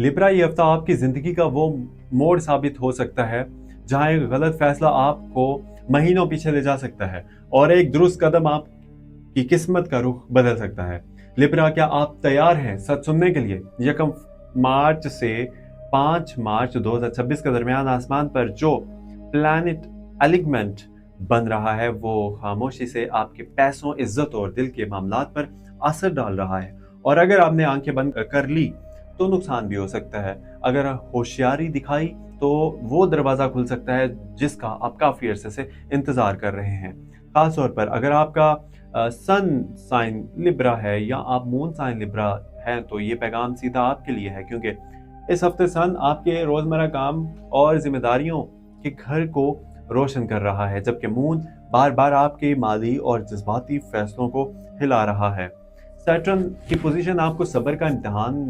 Libra, ये हफ्ता आपकी जिंदगी का वो मोड़ साबित हो सकता है जहां एक गलत फैसला आपको महीनों पीछे ले जा सकता है और एक दुरुस्त कदम आपकी किस्मत का रुख बदल सकता है। लिब्रा, क्या आप तैयार हैं सच सुनने के लिए? 1 मार्च से 5 मार्च 2026 के दरमियान आसमान पर जो प्लैनेट एलिगमेंट बन रहा है वो खामोशी से आपके पैसों, इज्जत और दिल के मामलात पर असर डाल रहा है। और अगर आपने आंखें बंद कर ली तो नुकसान भी हो सकता है। अगर होशियारी दिखाई तो वो दरवाजा खुल सकता है जिसका आप काफी अरसे से इंतजार कर रहे हैं। खास तौर पर अगर आपका सन साइन लिब्रा है या आप मून साइन लिब्रा हैं तो ये पैगाम सीधा आपके लिए है, क्योंकि इस हफ्ते सन आपके रोजमर्रा काम और जिम्मेदारियों के घर को रोशन कर रहा है, जबकि मून बार बार आपके माली और जज्बाती फैसलों को हिला रहा है। सैटर्न की पोजीशन आपको सब्र का इम्तिहान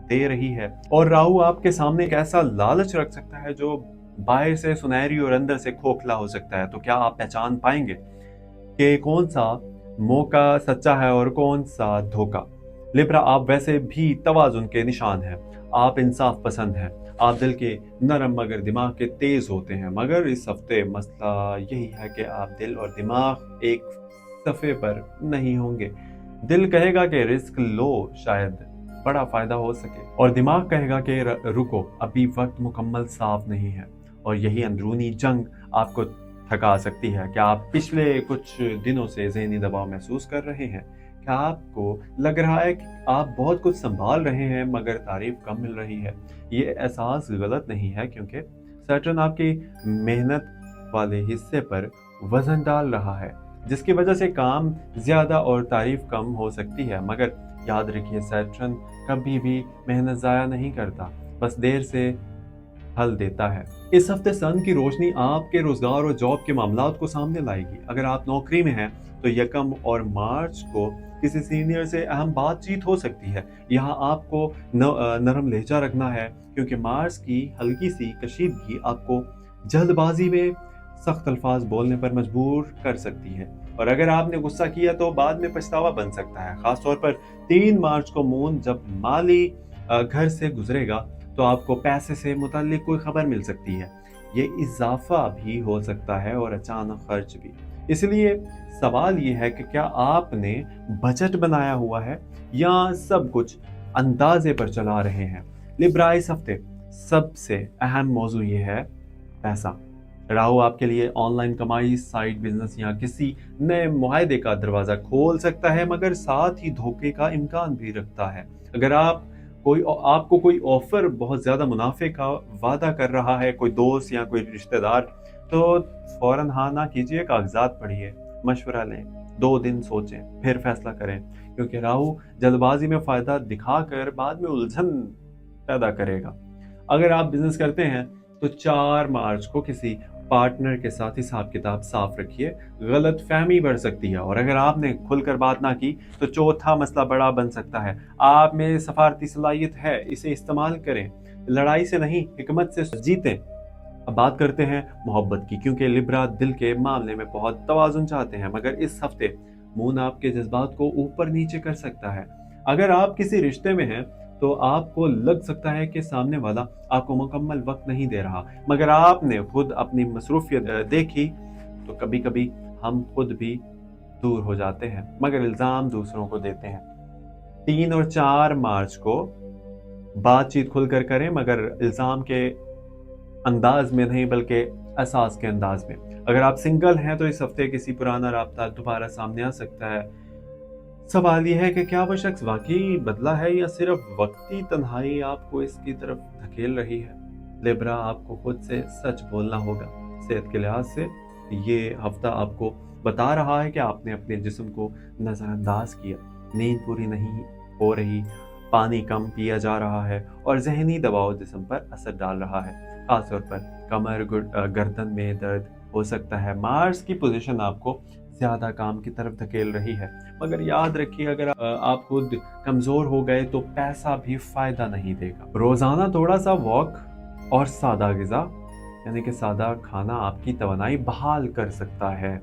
दे रही है और राहु आपके सामने एक ऐसा लालच रख सकता है जो बाहर से सुनहरी और अंदर से खोखला हो सकता है। तो क्या आप पहचान पाएंगे कि कौन सा मौका सच्चा है और कौन सा धोखा? लिब्रा, आप वैसे भी तवाजुन के निशान हैं। आप इंसाफ पसंद हैं, आप दिल के नरम मगर दिमाग के तेज होते हैं। मगर इस हफ्ते मसला यही है कि आप दिल और दिमाग एक सफ़े पर नहीं होंगे। दिल कहेगा कि रिस्क लो, शायद बड़ा फायदा हो सके, और दिमाग कहेगा कि रुको, अभी वक्त मुकम्मल साफ नहीं है। और यही अंदरूनी जंग आपको थका सकती है। क्या आप पिछले कुछ दिनों से ज़हनी दबाव महसूस कर रहे हैं? क्या आपको लग रहा है कि आप बहुत कुछ संभाल रहे हैं मगर तारीफ कम मिल रही है? ये एहसास गलत नहीं है, क्योंकि सैटर्न आपकी मेहनत वाले हिस्से पर वजन डाल रहा है, जिसकी वजह से काम ज्यादा और तारीफ कम हो सकती है। मगर याद रखिए, सैटर्न कभी भी मेहनत ज़ाया नहीं करता, बस देर से हल देता है। इस हफ्ते सन की रोशनी आपके रोजगार और जॉब के मामलात को सामने लाएगी। अगर आप नौकरी में हैं तो 1 मार्च को किसी सीनियर से अहम बातचीत हो सकती है। यहाँ आपको नरम लहजा रखना है, क्योंकि मार्च की हल्की सी कशीदगी आपको जल्दबाजी में सख्त अल्फाज बोलने पर मजबूर कर सकती है। और अगर आपने गुस्सा किया तो बाद में पछतावा बन सकता है। खासतौर पर 3 मार्च को मून जब माली घर से गुजरेगा तो आपको पैसे से मुताल्लिक कोई खबर मिल सकती है। ये इजाफा भी हो सकता है और अचानक खर्च भी। इसलिए सवाल ये है कि क्या आपने बजट बनाया हुआ है या सब कुछ अंदाजे पर चला रहे हैं? लिब्रा, इस हफ्ते सबसे अहम मौजू ये है पैसा। राहु आपके लिए ऑनलाइन कमाई, साइड बिजनेस या किसी नए मुआहदे का दरवाजा खोल सकता है, मगर साथ ही धोखे का इम्कान भी रखता है। अगर आपको कोई ऑफर बहुत ज्यादा मुनाफे का वादा कर रहा है, कोई दोस्त या कोई रिश्तेदार, तो फौरन हाँ ना कीजिए, कागजात पढ़िए, मशवरा लें, 2 दिन सोचें, फिर फैसला करें, क्योंकि राहु जल्दबाजी में फायदा दिखाकर बाद में उलझन पैदा करेगा। अगर आप बिजनेस करते हैं तो 4 मार्च को किसी पार्टनर के साथ हिसाब किताब साफ रखिए, गलत फहमी बढ़ सकती है। और अगर आपने खुलकर बात ना की तो चौथा मसला बड़ा बन सकता है। आप में सफारती सलाहियत है, इसे इस्तेमाल करें, लड़ाई से नहीं हिकमत से जीतें। अब बात करते हैं मोहब्बत की, क्योंकि लिब्रा दिल के मामले में बहुत तवाजुन चाहते हैं, मगर इस हफ्ते मून आपके जज्बात को ऊपर नीचे कर सकता है। अगर आप किसी रिश्ते में हैं तो आपको लग सकता है कि सामने वाला आपको मुकम्मल वक्त नहीं दे रहा, मगर आपने खुद अपनी मसरूफियत देखी। तो कभी कभी हम खुद भी दूर हो जाते हैं मगर इल्जाम दूसरों को देते हैं। 3 और 4 मार्च को बातचीत खुलकर करें, मगर इल्जाम के अंदाज में नहीं बल्कि एहसास के अंदाज में। अगर आप सिंगल हैं तो इस हफ्ते किसी पुराना राब्ता दोबारा सामने आ सकता है। सवाल यह है कि क्या वो शख्स वाकई बदला है या सिर्फ वक्ती तन्हाई आपको इसकी तरफ धकेल रही है? लिब्रा, आपको खुद से सच बोलना होगा। सेहत के लिहाज से ये हफ्ता आपको बता रहा है कि आपने अपने जिस्म को नज़रअंदाज किया, नींद पूरी नहीं हो रही, पानी कम पिया जा रहा है और जहनी दबाव जिस्म पर असर डाल रहा है। खासतौर पर कमर, गर्दन में दर्द हो सकता है। मार्स की पोजीशन आपको ज्यादा काम की तरफ धकेल रही है, मगर याद रखिए, अगर आप खुद कमजोर हो गए तो पैसा भी फायदा नहीं देगा। रोजाना थोड़ा सा वॉक और सादा गिजा यानी कि सादा खाना आपकी तवानाई बहाल कर सकता है।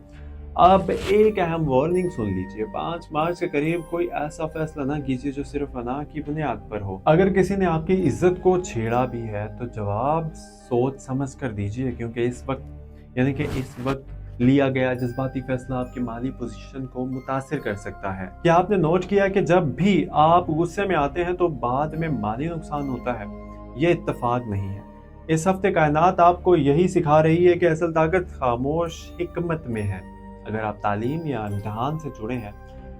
अब एक अहम वार्निंग सुन लीजिए, 5 मार्च के करीब कोई ऐसा फैसला ना कीजिए जो सिर्फ अना की बुनियाद पर हो। अगर किसी ने आपकी इज्जत को छेड़ा भी है तो जवाब सोच समझ कर दीजिए, क्योंकि इस वक्त लिया गया जज्बाती फैसला आपकी माली पोजीशन को मुतासिर कर सकता है। क्या आपने नोट किया कि जब भी आप गुस्से में आते हैं तो बाद में माली नुकसान होता है? ये इत्तेफाक नहीं है। इस हफ्ते कायनात आपको यही सिखा रही है कि असल ताकत खामोश हिकमत में है। अगर आप तालीम या इम्तिहान से जुड़े हैं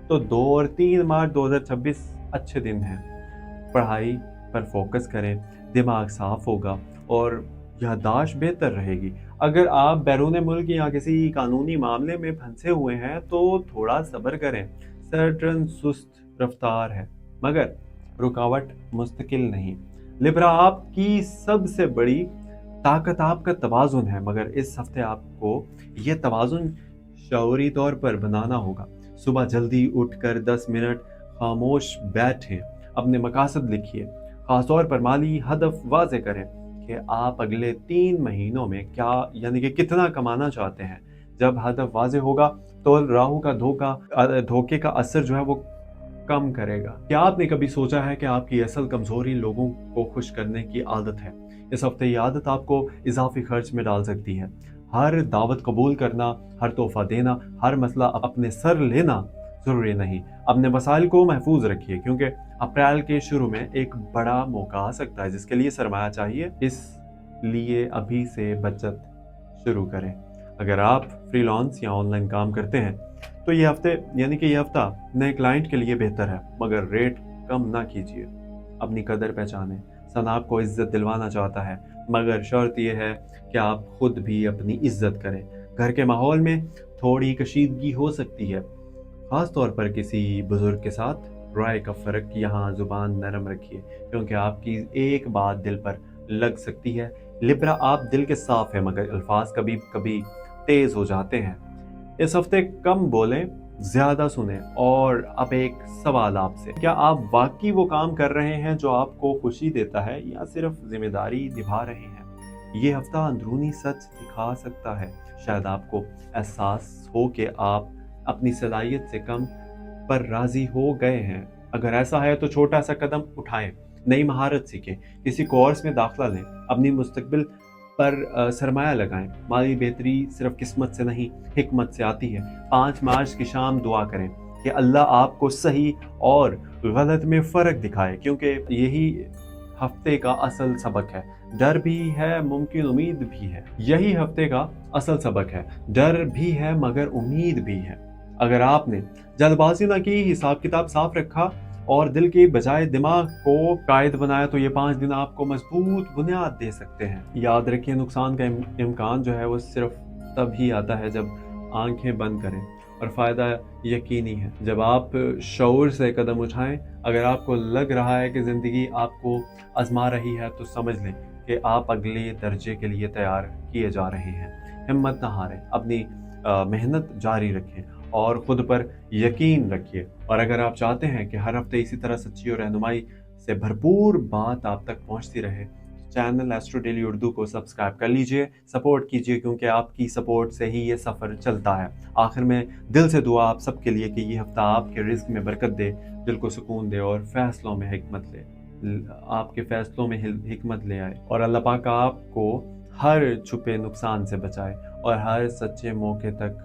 तो 2 और 3 मार्च 2026 अच्छे दिन हैं। पढ़ाई पर फोकस करें, दिमाग साफ होगा और याददाश्त बेहतर रहेगी। अगर आप बैरून मुल्क या किसी कानूनी मामले में फंसे हुए हैं तो थोड़ा सब्र करें। सैटर्न सुस्त रफ्तार है मगर रुकावट मुस्तकिल नहीं। लिब्रा, आपकी सबसे बड़ी ताकत आपका तवाज़ुन है, मगर इस हफ्ते आपको ये तवाज़ुन शऊरी तौर पर बनाना होगा। सुबह जल्दी उठकर 10 मिनट खामोश बैठें, अपने मकासद लिखिए, खासतौर पर माली हदफ वाजे करें कि आप अगले 3 महीनों में कितना कमाना चाहते हैं। जब हदफ वाजे होगा तो राहु का धोखे का असर जो है वो कम करेगा। क्या आपने कभी सोचा है कि आपकी असल कमजोरी लोगों को खुश करने की आदत है? इस हफ्ते ये आदत आपको इजाफी खर्च में डाल सकती है। हर दावत कबूल करना, हर तोहफा देना, हर मसला अपने सर लेना जरूरी नहीं। अपने वसाइल को महफूज रखिए, क्योंकि अप्रैल के शुरू में एक बड़ा मौका आ सकता है जिसके लिए सरमाया चाहिए। इसलिए अभी से बचत शुरू करें। अगर आप फ्रीलांस या ऑनलाइन काम करते हैं तो ये हफ्ता नए क्लाइंट के लिए बेहतर है, मगर रेट कम ना कीजिए। अपनी कदर पहचाने। सन आपको इज्जत दिलवाना चाहता है, मगर शर्त यह है कि आप खुद भी अपनी इज्जत करें। घर के माहौल में थोड़ी कशीदगी हो सकती है, खास तौर पर किसी बुजुर्ग के साथ। राय का फर्क, यहाँ जुबान नरम रखिए, क्योंकि आपकी एक बात दिल पर लग सकती है। लिब्रा, आप दिल के साफ है मगर अल्फाज कभी कभी तेज हो जाते हैं। इस हफ्ते कम बोलें, ज्यादा सुने। और अब एक सवाल आपसे, क्या आप वाकई वो काम कर रहे हैं जो आपको खुशी देता है या सिर्फ जिम्मेदारी निभा रहे हैं? ये हफ्ता अंदरूनी सच दिखा सकता है। शायद आपको एहसास हो कि आप अपनी सलाहियत से कम पर राजी हो गए हैं। अगर ऐसा है तो छोटा सा कदम उठाएं, नई महारत सीखें, किसी कोर्स में दाखला लें, अपनी मुस्तकबिल पर सरमाया लगाएं। माली बेहतरी सिर्फ किस्मत से नहीं, हिकमत से आती है। 5 मार्च की शाम दुआ करें कि अल्लाह आपको सही और गलत में फ़र्क दिखाए, क्योंकि यही हफ्ते का असल सबक है। डर भी है, मुमकिन उम्मीद भी है। यही हफ्ते का असल सबक है। डर भी है मगर उम्मीद भी है। अगर आपने जल्दबाजी ना की, हिसाब किताब साफ रखा और दिल की बजाय दिमाग को कायद बनाया तो ये 5 दिन आपको मजबूत बुनियाद दे सकते हैं। याद रखिए, नुकसान का इम्कान जो है वो सिर्फ तभी आता है जब आंखें बंद करें, और फ़ायदा यकीनी है जब आप शऊर से कदम उठाएं। अगर आपको लग रहा है कि ज़िंदगी आपको आजमा रही है तो समझ लें कि आप अगले दर्जे के लिए तैयार किए जा रहे हैं। हिम्मत ना हारें, अपनी मेहनत जारी रखें और खुद पर यकीन रखिए। और अगर आप चाहते हैं कि हर हफ्ते इसी तरह सच्ची और रहनुमाई से भरपूर बात आप तक पहुंचती रहे, चैनल एस्ट्रो डेली उर्दू को सब्सक्राइब कर लीजिए, सपोर्ट कीजिए, क्योंकि आपकी सपोर्ट से ही ये सफ़र चलता है। आखिर में दिल से दुआ आप सबके लिए कि ये हफ्ता आपके रिस्क में बरकत दे, दिल को सुकून दे और फैसलों में हिकमत ले आए। और अल्लाह पाक आपको हर छुपे नुकसान से बचाए और हर सच्चे मौके तक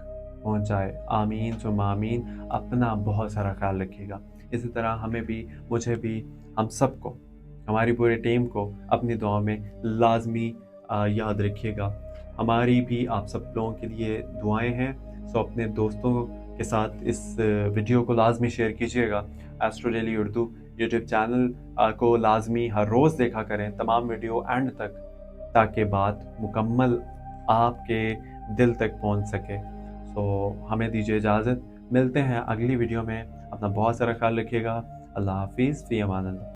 पहुंचाए। आमीन सुम्मा आमीन। अपना बहुत सारा ख्याल रखिएगा। इसी तरह मुझे भी, हम सबको, हमारी पूरी टीम को अपनी दुआ में लाजमी याद रखिएगा। हमारी भी आप सब लोगों के लिए दुआएं हैं। सो अपने दोस्तों के साथ इस वीडियो को लाजमी शेयर कीजिएगा। Astro daily Urdu YouTube channel को लाजमी हर रोज़ देखा करें, तमाम वीडियो एंड तक, ताकि बात मुकम्मल आपके दिल तक पहुंच सके। तो हमें दीजिए इजाज़त, मिलते हैं अगली वीडियो में। अपना बहुत सारा ख्याल रखिएगा। अल्लाह हाफिज़, फ़ी अमान अल्लाह।